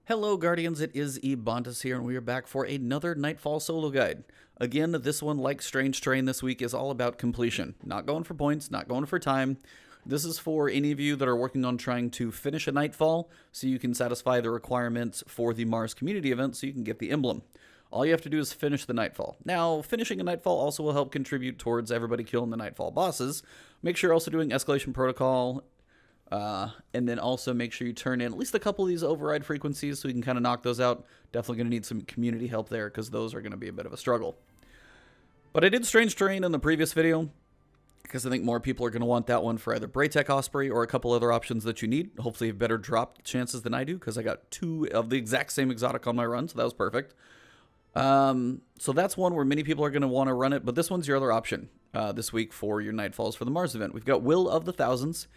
Hello Guardians, it is Ebontis here, and we are back for another Nightfall solo guide. Again, this one, like Strange Terrain this week, is all about completion. Not going for points, not going for time. This is for any of you that are working on trying to finish a Nightfall, so you can satisfy the requirements for the Mars community event so you can get the emblem. All you have to do is finish the Nightfall. Now, finishing a Nightfall also will help contribute towards everybody killing the Nightfall bosses. Make sure you're also doing Escalation Protocol, and then also make sure you turn in at least a couple of these override frequencies so you can kind of knock those out. Definitely going to need some community help there because those are going to be a bit of a struggle. But I did Strange Terrain in the previous video because I think more people are going to want that one for either Braytech Osprey or a couple other options that you need. Hopefully you have better drop chances than I do because I got 2 of the exact same exotic on my run, so that was perfect. So that's one where many people are going to want to run it, but this one's your other option this week for your Nightfalls for the Mars event. We've got Will of the Thousands.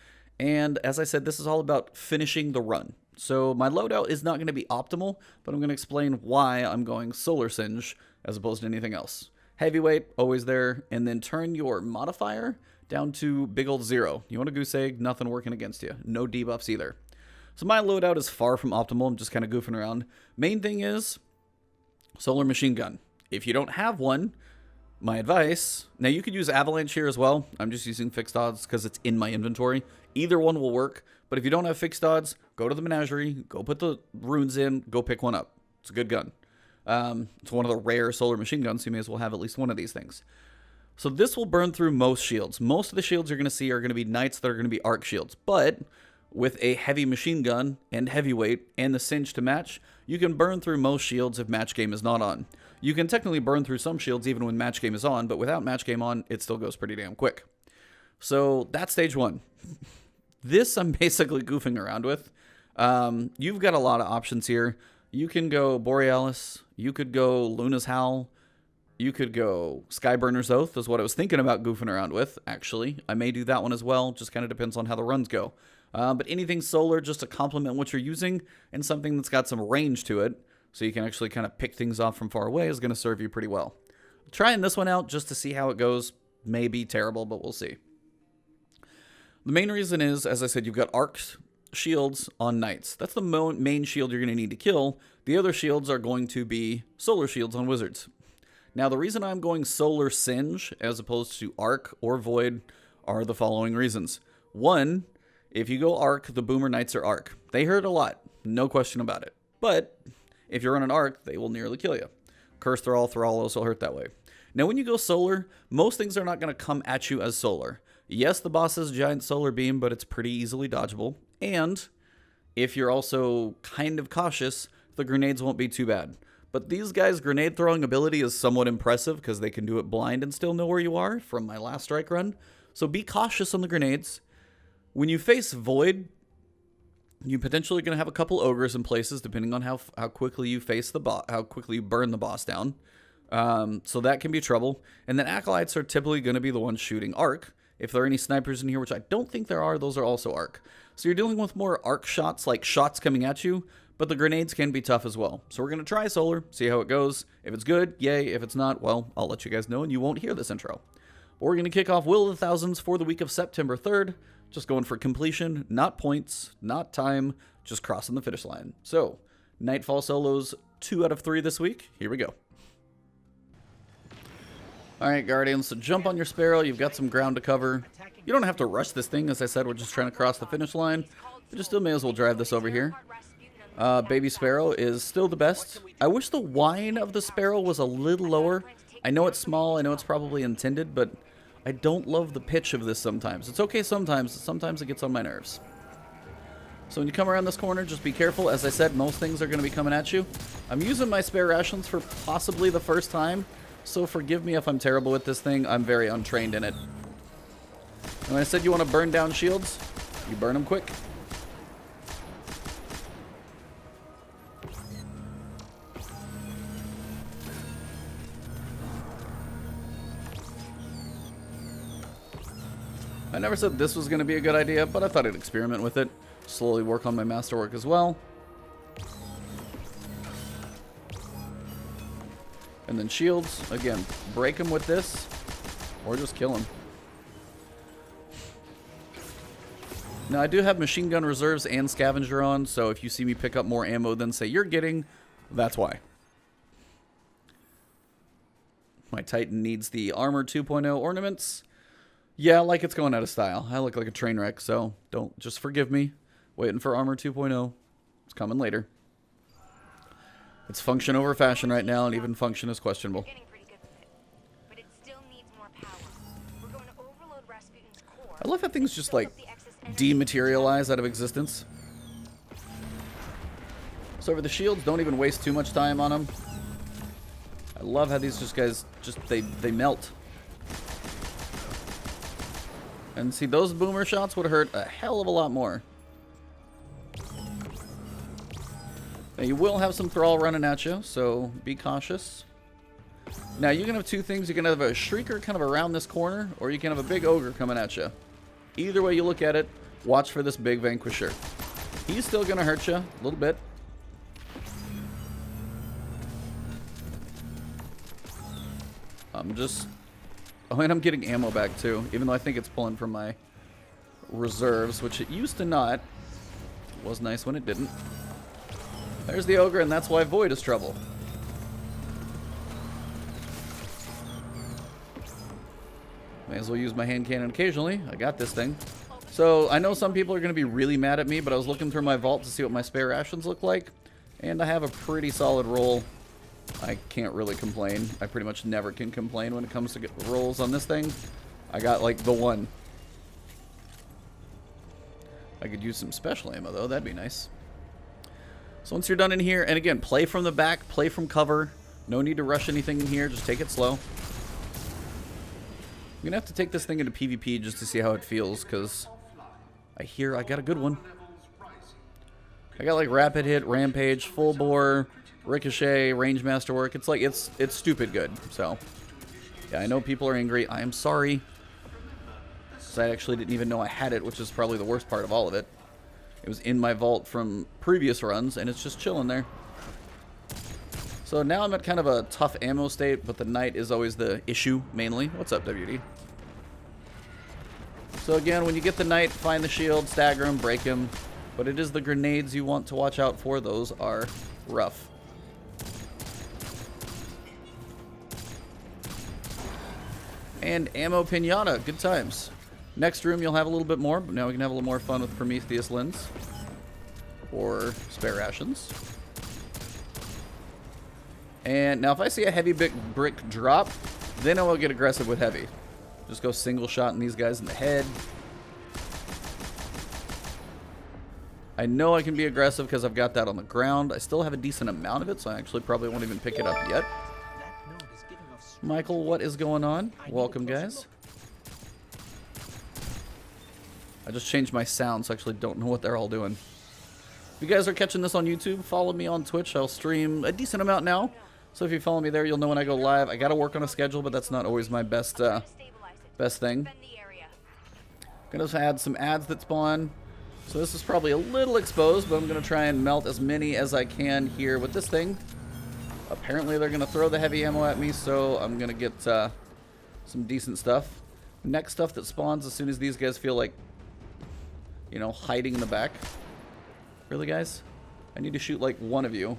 And as I said, this is all about finishing the run. So my loadout is not going to be optimal, but I'm going to explain why I'm going Solar Singe as opposed to anything else. Heavyweight, always there, and then turn your modifier down to big old 0. You want a goose egg, nothing working against you. No debuffs either. So my loadout is far from optimal. I'm just kind of goofing around. Main thing is Solar Machine Gun. If you don't have one, my advice, now you could use Avalanche here as well. I'm just using fixed odds because it's in my inventory. Either one will work, but if you don't have fixed odds, go to the menagerie, go put the runes in, go pick one up. It's a good gun. It's one of the rare solar machine guns, so you may as well have at least one of these things. So this will burn through most shields. Most of the shields you're going to see are going to be knights that are going to be arc shields, but with a heavy machine gun and heavyweight and the Singe to match, you can burn through most shields if match game is not on. You can technically burn through some shields even when match game is on, but without match game on, it still goes pretty damn quick. So that's stage 1. This I'm basically goofing around with. You've got a lot of options here. You can go Borealis. You could go Luna's Howl. You could go Skyburner's Oath is what I was thinking about goofing around with, actually. I may do that one as well. Just kind of depends on how the runs go. But anything solar just to complement what you're using and something that's got some range to it so you can actually kind of pick things off from far away is going to serve you pretty well. Trying this one out just to see how it goes may be terrible, but we'll see. The main reason is, as I said, you've got arc shields on knights. That's the main shield you're going to need to kill. The other shields are going to be solar shields on wizards. Now, the reason I'm going Solar Singe as opposed to arc or void are the following reasons. 1, if you go arc, the boomer knights are arc. They hurt a lot, no question about it. But if you're on an arc, they will nearly kill you. Curse Thrall also hurt that way. Now, when you go solar, most things are not going to come at you as solar. Yes, the boss has giant solar beam, but it's pretty easily dodgeable. And if you're also kind of cautious, the grenades won't be too bad. But these guys' grenade throwing ability is somewhat impressive because they can do it blind and still know where you are from my last strike run. So be cautious on the grenades. When you face Void, you potentially going to have a couple ogres in places depending on how quickly you face the boss, how quickly you burn the boss down. So that can be trouble. And then acolytes are typically going to be the ones shooting arc. If there are any snipers in here, which I don't think there are, those are also arc. So you're dealing with more arc shots, like shots coming at you, but the grenades can be tough as well. So we're going to try solar, see how it goes. If it's good, yay. If it's not, well, I'll let you guys know and you won't hear this intro. But we're going to kick off Will of the Thousands for the week of September 3rd. Just going for completion, not points, not time, just crossing the finish line. So, Nightfall solos 2 out of 3 this week. Here we go. Alright, Guardians, so jump on your Sparrow. You've got some ground to cover. You don't have to rush this thing. As I said, we're just trying to cross the finish line. But you still may as well drive this over here. Baby Sparrow is still the best. I wish the whine of the Sparrow was a little lower. I know it's small. I know it's probably intended, but I don't love the pitch of this sometimes. It's okay sometimes. Sometimes it gets on my nerves. So when you come around this corner, just be careful. As I said, most things are going to be coming at you. I'm using my spare rations for possibly the first time. So forgive me if I'm terrible with this thing. I'm very untrained in it. And when I said you want to burn down shields, you burn them quick. I never said this was going to be a good idea, but I thought I'd experiment with it. Slowly work on my masterwork as well. And then shields, again, break them with this, or just kill them. Now, I do have machine gun reserves and scavenger on, so if you see me pick up more ammo than, say, you're getting, that's why. My Titan needs the Armor 2.0 ornaments. Yeah, like it's going out of style. I look like a train wreck, so just forgive me. Waiting for Armor 2.0. It's coming later. It's function over fashion right now, and even function is questionable. I love how things just, like, dematerialize out of existence. So over the shields, don't even waste too much time on them. I love how these guys they melt. And see, those boomer shots would hurt a hell of a lot more. Now you will have some thrall running at you, so be cautious. Now you can have two things. You can have a shrieker kind of around this corner, or you can have a big ogre coming at you. Either way you look at it, watch for this big vanquisher. He's still going to hurt you a little bit. Oh, and I'm getting ammo back too, even though I think it's pulling from my reserves, which it used to not. It was nice when it didn't. There's the ogre, and that's why Void is trouble. May as well use my hand cannon occasionally. I got this thing. So, I know some people are going to be really mad at me, but I was looking through my vault to see what my spare rations look like, and I have a pretty solid roll. I can't really complain. I pretty much never can complain when it comes to rolls on this thing. I got, like, the one. I could use some special ammo, though. That'd be nice. So once you're done in here, and again, play from the back, play from cover. No need to rush anything in here. Just take it slow. I'm going to have to take this thing into PvP just to see how it feels, because I hear I got a good one. I got, like, Rapid Hit, Rampage, Full Bore, Ricochet, Range Masterwork. It's like, it's stupid good. So, yeah, I know people are angry. I am sorry. So I actually didn't even know I had it, which is probably the worst part of all of it. It was in my vault from previous runs, and it's just chilling there. So now I'm at kind of a tough ammo state, but the Knight is always the issue, mainly. What's up, WD? So again, when you get the Knight, find the shield, stagger him, break him. But it is the grenades you want to watch out for. Those are rough. And ammo pinata. Good times. Next room, you'll have a little bit more, but now we can have a little more fun with Prometheus Lens. Or spare rations. And now if I see a heavy brick drop, then I will get aggressive with heavy. Just go single shotting these guys in the head. I know I can be aggressive because I've got that on the ground. I still have a decent amount of it, so I actually probably won't even pick it up yet. Michael, what is going on? Welcome, guys. I just changed my sound, so I actually don't know what they're all doing. If you guys are catching this on YouTube, follow me on Twitch. I'll stream a decent amount now. So if you follow me there, you'll know when I go live. I got to work on a schedule, but that's not always my best thing. Gonna add some ads that spawn. So this is probably a little exposed, but I'm going to try and melt as many as I can here with this thing. Apparently they're going to throw the heavy ammo at me, so I'm going to get some decent stuff. Next stuff that spawns as soon as these guys feel like, you know, hiding in the back. Really, guys? I need to shoot like one of you.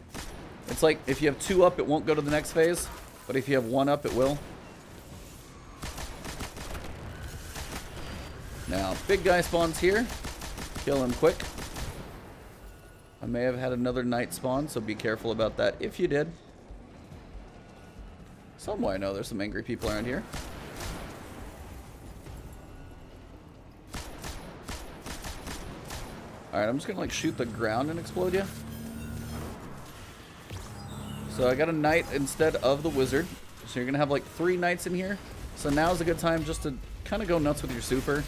It's like if you have two up, it won't go to the next phase, but if you have one up, it will. Now, big guy spawns here. Kill him quick. I may have had another Knight spawn, so be careful about that if you did. Somewhere I know there's some angry people around here. Alright, I'm just gonna like shoot the ground and explode you. So I got a Knight instead of the Wizard. So you're gonna have like 3 Knights in here. So now's a good time just to kind of go nuts with your super.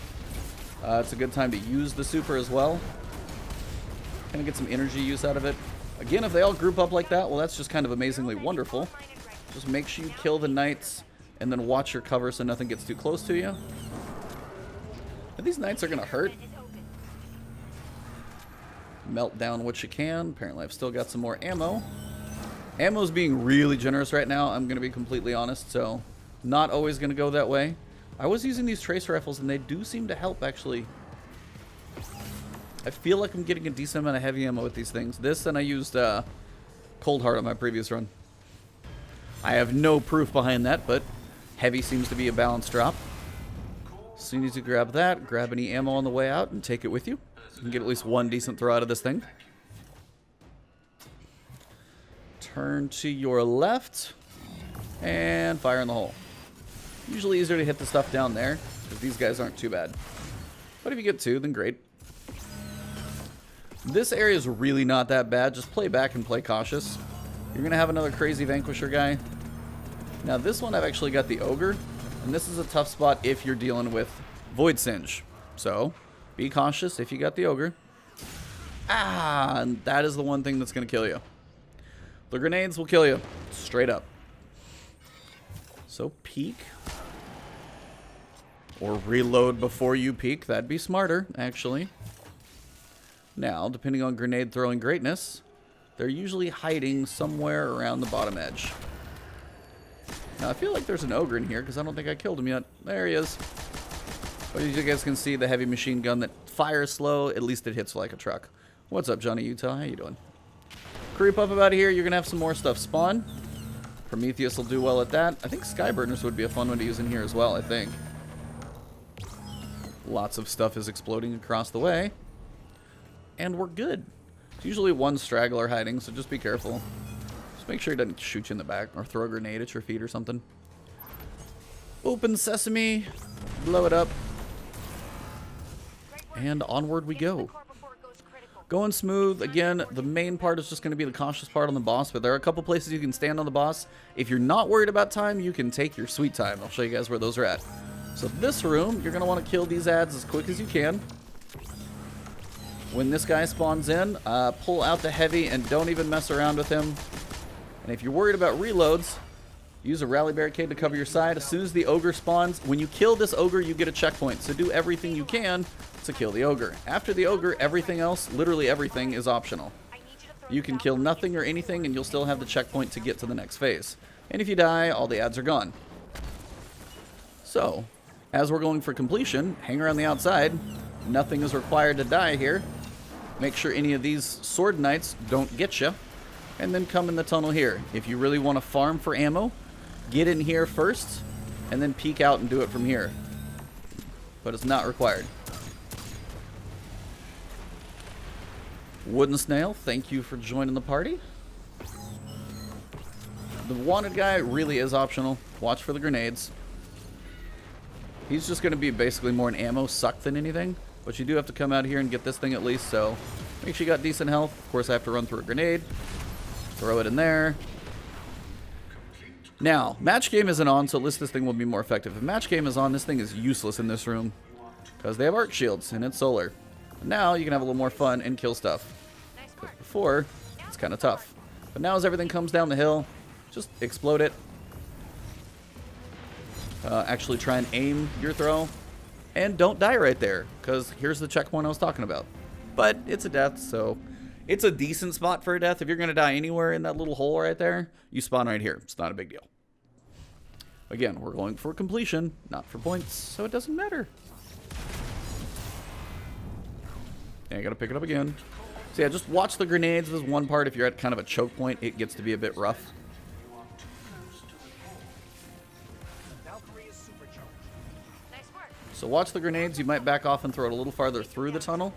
It's a good time to use the super as well. Kind of get some energy use out of it. Again, if they all group up like that, well, that's just kind of amazingly wonderful. Just make sure you kill the Knights and then watch your cover so nothing gets too close to you. And these Knights are going to hurt. Melt down what you can. Apparently, I've still got some more ammo. Ammo's being really generous right now, I'm going to be completely honest, so not always going to go that way. I was using these trace rifles, and they do seem to help, actually, I feel like I'm getting a decent amount of heavy ammo with these things. This, and I used Cold Heart on my previous run. I have no proof behind that, but heavy seems to be a balanced drop. So you need to grab that, grab any ammo on the way out, and take it with you. You can get at least one decent throw out of this thing. Turn to your left, and fire in the hole. Usually easier to hit the stuff down there, because these guys aren't too bad. But if you get two, then great. This area is really not that bad. Just play back and play cautious. You're going to have another crazy Vanquisher guy. Now this one I've actually got the Ogre. And this is a tough spot if you're dealing with Void Singe. So, be cautious if you got the Ogre. Ah, and that is the one thing that's going to kill you. The grenades will kill you. Straight up. So, peek. Or reload before you peek. That'd be smarter, actually. Now, depending on grenade throwing greatness, they're usually hiding somewhere around the bottom edge. Now, I feel like there's an Ogre in here because I don't think I killed him yet. There he is. But as you guys can see, the heavy machine gun that fires slow, at least it hits like a truck. What's up, Johnny Utah? How you doing? Creep up about here. You're going to have some more stuff spawn. Prometheus will do well at that. I think Skyburners would be a fun one to use in here as well, I think. Lots of stuff is exploding across the way. And we're good. It's usually one straggler hiding, so just be careful. Just make sure he doesn't shoot you in the back or throw a grenade at your feet or something. Open sesame. Blow it up. And onward we go. Going smooth. Again, the main part is just going to be the cautious part on the boss, but there are a couple places you can stand on the boss. If you're not worried about time, you can take your sweet time. I'll show you guys where those are at. So this room, you're going to want to kill these ads as quick as you can. When this guy spawns in, pull out the heavy and don't even mess around with him. And if you're worried about reloads, use a rally barricade to cover your side. As soon as the Ogre spawns, when you kill this Ogre, you get a checkpoint. So do everything you can to kill the Ogre. After the Ogre, everything else, literally everything, is optional. You can kill nothing or anything and you'll still have the checkpoint to get to the next phase. And if you die, all the ads are gone. So, as we're going for completion, hang around the outside. Nothing is required to die here. Make sure any of these sword knights don't get you. And then come in the tunnel here. If you really want to farm for ammo, get in here first, and then peek out and do it from here. But it's not required. Wooden Snail, thank you for joining the party. The wanted guy really is optional. Watch for the grenades. He's just going to be basically more an ammo suck than anything. But you do have to come out here and get this thing at least, so make sure you got decent health. Of course, I have to run through a grenade. Throw it in there. Now, match game isn't on, so at least this thing will be more effective. If match game is on, this thing is useless in this room. Because they have arc shields, and it's solar. But now, you can have a little more fun and kill stuff. Because before, it's kind of tough. But now as everything comes down the hill, just explode it. Actually try and aim your throw. And don't die right there, because here's the checkpoint I was talking about. But it's a death, so it's a decent spot for a death. If you're going to die anywhere in that little hole right there, you spawn right here. It's not a big deal. Again, we're going for completion, not for points, so it doesn't matter. Yeah, I got to pick it up again. So yeah, just watch the grenades. This is one part. If you're at kind of a choke point, it gets to be a bit rough. So watch the grenades. You might back off and throw it a little farther through the tunnel.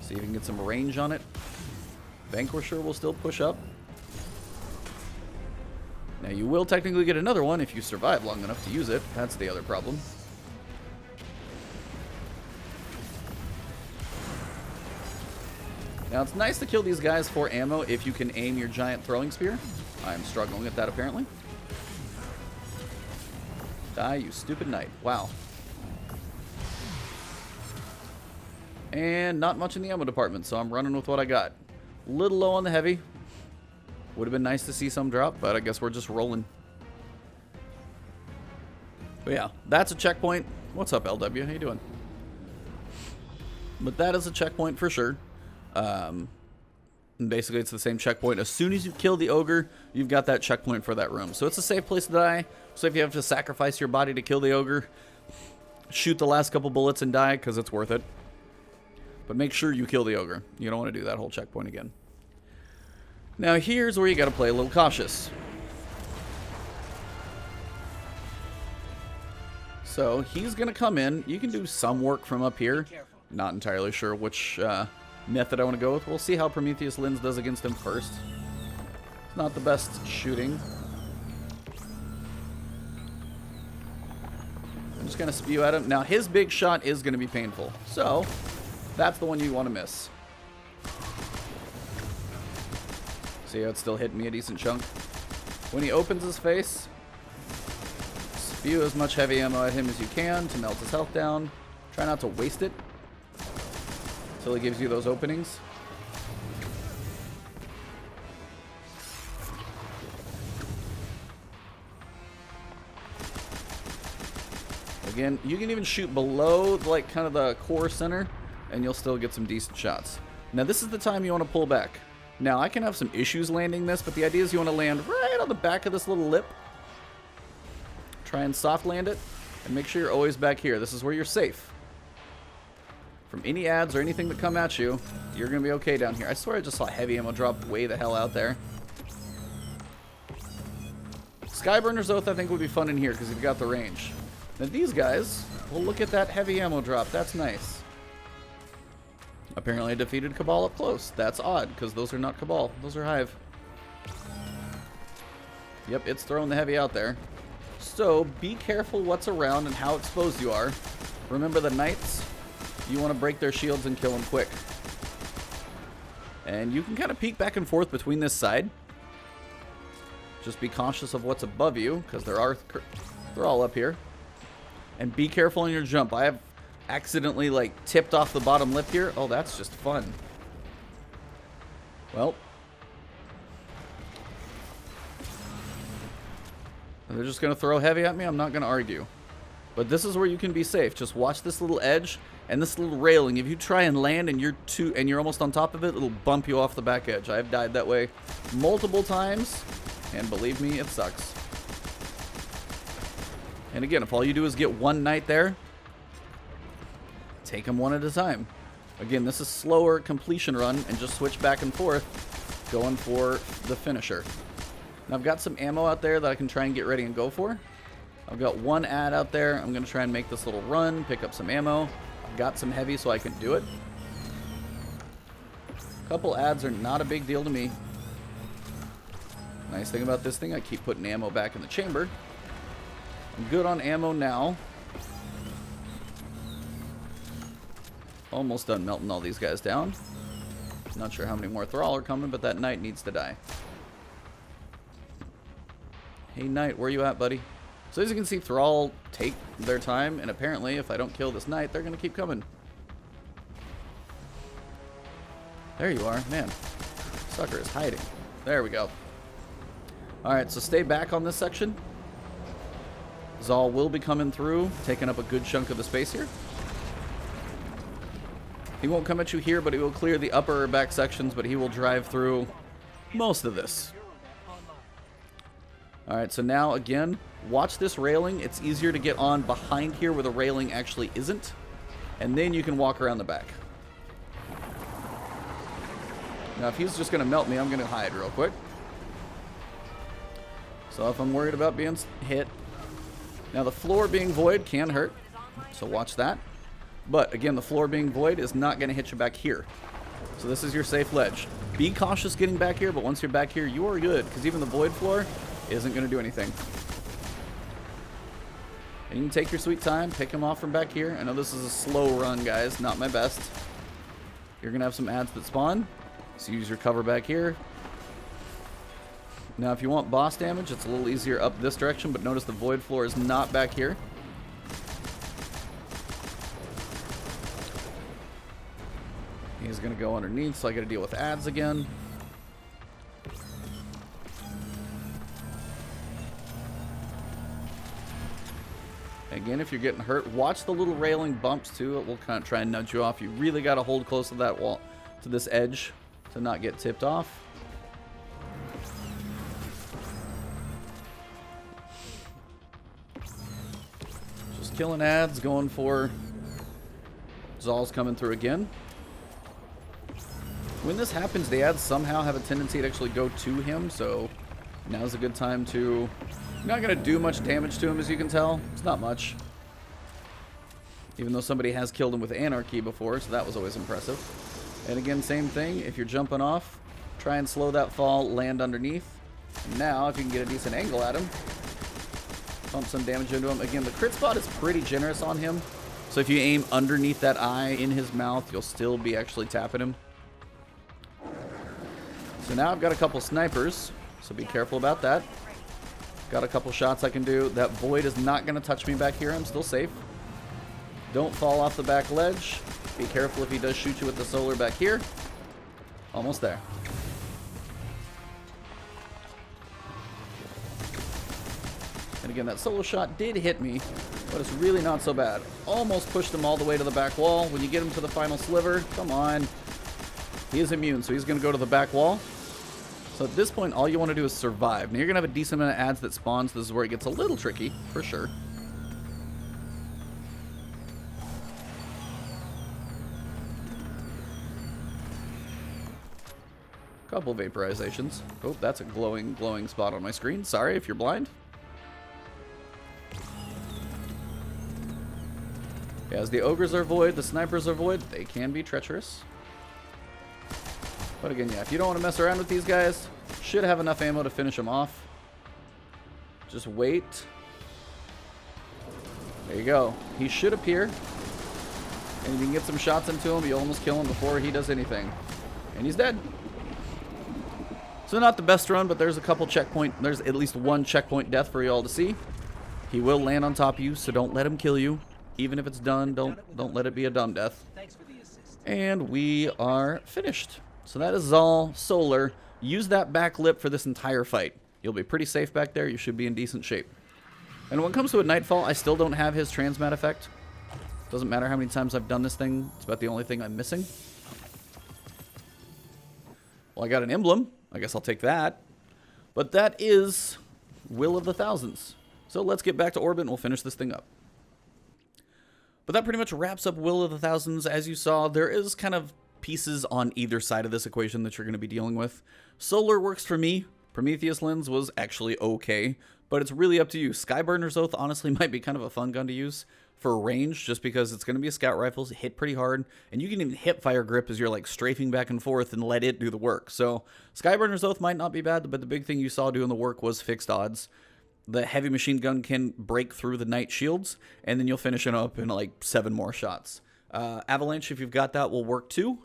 See if you can get some range on it. Vanquisher will still push up. Now you will technically get another one if you survive long enough to use it. That's the other problem. Now it's nice to kill these guys for ammo if you can aim your giant throwing spear. I'm struggling at that apparently. Die, you stupid knight. Wow. And not much in the ammo department, so I'm running with what I got. A little low on the heavy. Would have been nice to see some drop, but I guess we're just rolling. But yeah, that's a checkpoint. What's up, LW? How you doing? But that is a checkpoint for sure. And basically, it's the same checkpoint. As soon as you kill the Ogre, you've got that checkpoint for that room. So it's a safe place to die. So if you have to sacrifice your body to kill the Ogre, shoot the last couple bullets and die, because it's worth it. But make sure you kill the ogre. You don't want to do that whole checkpoint again. Now here's where you got to play a little cautious. So he's going to come in. You can do some work from up here. Not entirely sure which method I want to go with. We'll see how Prometheus Lens does against him first. It's not the best shooting. I'm just going to spew at him. Now his big shot is going to be painful. So that's the one you want to miss. See how it's still hitting me a decent chunk? When he opens his face, spew as much heavy ammo at him as you can to melt his health down. Try not to waste it until he gives you those openings. Again, you can even shoot below, like, kind of the core center, and you'll still get some decent shots. Now, this is the time you want to pull back. Now, I can have some issues landing this, but the idea is you want to land right on the back of this little lip. Try and soft land it, and make sure you're always back here. This is where you're safe. From any ads or anything that come at you, you're going to be okay down here. I swear I just saw heavy ammo drop way the hell out there. Skyburner's Oath, I think, would be fun in here, because you've got the range. Now, these guys, well, look at that heavy ammo drop. That's nice. Apparently I defeated Cabal up close. That's odd, because those are not Cabal. Those are Hive. Yep, it's throwing the heavy out there. So, be careful what's around and how exposed you are. Remember the knights? You want to break their shields and kill them quick. And you can kind of peek back and forth between this side. Just be cautious of what's above you, because they're all up here. And be careful on your jump. I have accidentally, like, tipped off the bottom lip here. Oh, that's just fun. Well. They're just going to throw heavy at me. I'm not going to argue. But this is where you can be safe. Just watch this little edge and this little railing. If you try and land and you're almost on top of it, it'll bump you off the back edge. I've died that way multiple times. And believe me, it sucks. And again, if all you do is get one knight there, take them one at a time. Again, this is slower completion run, and just switch back and forth, going for the finisher. Now, I've got some ammo out there that I can try and get ready and go for. I've got one ad out there. I'm going to try and make this little run, pick up some ammo. I've got some heavy so I can do it. A couple ads are not a big deal to me. Nice thing about this thing, I keep putting ammo back in the chamber. I'm good on ammo now. Almost done melting all these guys down. Not sure how many more Thrall are coming, but that knight needs to die. Hey knight, where you at, buddy? So as you can see, Thrall take their time, and apparently if I don't kill this knight, they're going to keep coming. There you are. Man, sucker is hiding. There we go. Alright, so stay back on this section. Zal will be coming through, taking up a good chunk of the space here. He won't come at you here, but he will clear the upper or back sections, but he will drive through most of this. Alright, so now, again, watch this railing. It's easier to get on behind here where the railing actually isn't. And then you can walk around the back. Now, if he's just going to melt me, I'm going to hide real quick. So if I'm worried about being hit. Now, the floor being void can hurt, so watch that. But, again, the floor being void is not going to hit you back here. So this is your safe ledge. Be cautious getting back here, but once you're back here, you are good, because even the void floor isn't going to do anything. And you can take your sweet time, pick him off from back here. I know this is a slow run, guys, not my best. You're going to have some ads that spawn, so use your cover back here. Now, if you want boss damage, it's a little easier up this direction, but notice the void floor is not back here. He's going to go underneath, so I got to deal with ads again. Again, if you're getting hurt, watch the little railing bumps too. It will kind of try and nudge you off. You really got to hold close to that wall, to this edge, to not get tipped off. killing ads, going for Zal's coming through again. When this happens, the ads somehow have a tendency to actually go to him, so now's a good time to... Not going to do much damage to him, as you can tell. It's not much. Even though somebody has killed him with Anarchy before, so that was always impressive. And again, same thing. If you're jumping off, try and slow that fall, land underneath. Now, if you can get a decent angle at him, pump some damage into him. Again, the crit spot is pretty generous on him. So if you aim underneath that eye in his mouth, you'll still be actually tapping him. So now I've got a couple snipers, so be careful about that. Got a couple shots I can do. That void is not going to touch me back here. I'm still safe. Don't fall off the back ledge. Be careful if he does shoot you with the solar back here. Almost there. And again, that solo shot did hit me, but it's really not so bad. Almost pushed him all the way to the back wall. When you get him to the final sliver, come on. He is immune, so he's going to go to the back wall. So at this point, all you want to do is survive. Now you're going to have a decent amount of ads that spawns. This is where it gets a little tricky, for sure. Couple vaporizations. Oh, that's a glowing spot on my screen. Sorry if you're blind. Yeah, as the ogres are void, the snipers are void. They can be treacherous. But again, yeah, if you don't want to mess around with these guys, should have enough ammo to finish them off. Just wait. There you go. He should appear. And if you can get some shots into him, you almost kill him before he does anything. And he's dead. So not the best run, but there's a couple checkpoint. There's at least one checkpoint death for y'all to see. He will land on top of you, so don't let him kill you. Even if it's done, don't let it be a dumb death. And we are finished. So that is Zal Solar. Use that back lip for this entire fight. You'll be pretty safe back there. You should be in decent shape. And when it comes to a Nightfall, I still don't have his transmat effect. Doesn't matter how many times I've done this thing. It's about the only thing I'm missing. Well, I got an emblem. I guess I'll take that. But that is Will of the Thousands. So let's get back to orbit and we'll finish this thing up. But that pretty much wraps up Will of the Thousands. As you saw, there is kind of pieces on either side of this equation that you're going to be dealing with. Solar works for me. Prometheus Lens was actually okay, but it's really up to you. Skyburner's Oath honestly might be kind of a fun gun to use for range, just because it's going to be a scout rifle, hit pretty hard, and you can even hip fire grip as you're like strafing back and forth and let it do the work. So Skyburner's Oath might not be bad, but the big thing you saw doing the work was fixed odds. The heavy machine gun can break through the night shields, and then you'll finish it up in like 7 more shots. Avalanche, if you've got that, will work too.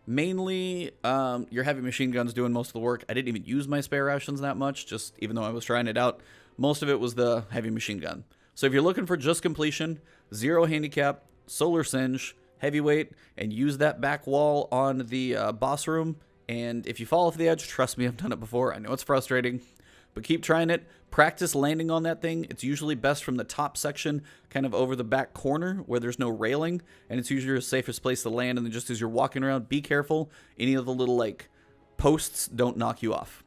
Mainly, your heavy machine gun's doing most of the work. I didn't even use my spare rations that much, just even though I was trying it out. Most of it was the heavy machine gun. So if you're looking for just completion, 0 handicap, solar singe, heavyweight, and use that back wall on the boss room. And if you fall off the edge, trust me, I've done it before. I know it's frustrating, but keep trying it. Practice landing on that thing. It's usually best from the top section, kind of over the back corner where there's no railing, and it's usually the safest place to land. And then just as you're walking around, be careful. Any of the little like posts don't knock you off.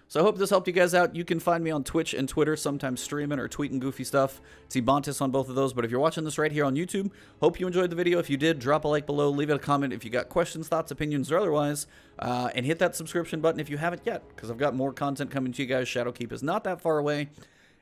So I hope this helped you guys out. You can find me on Twitch and Twitter, sometimes streaming or tweeting goofy stuff. It's Ebontis on both of those. But if you're watching this right here on YouTube, hope you enjoyed the video. If you did, drop a like below. Leave it a comment if you got questions, thoughts, opinions, or otherwise. And hit that subscription button if you haven't yet, because I've got more content coming to you guys. Shadowkeep is not that far away.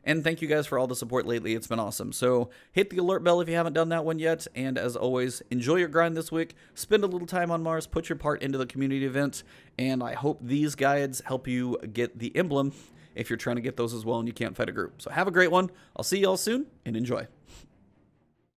And thank you guys for all the support lately. It's been awesome. So hit the alert bell if you haven't done that one yet. And as always, enjoy your grind this week. Spend a little time on Mars. Put your part into the community event. And I hope these guides help you get the emblem if you're trying to get those as well and you can't fight a group. So have a great one. I'll see you all soon and enjoy.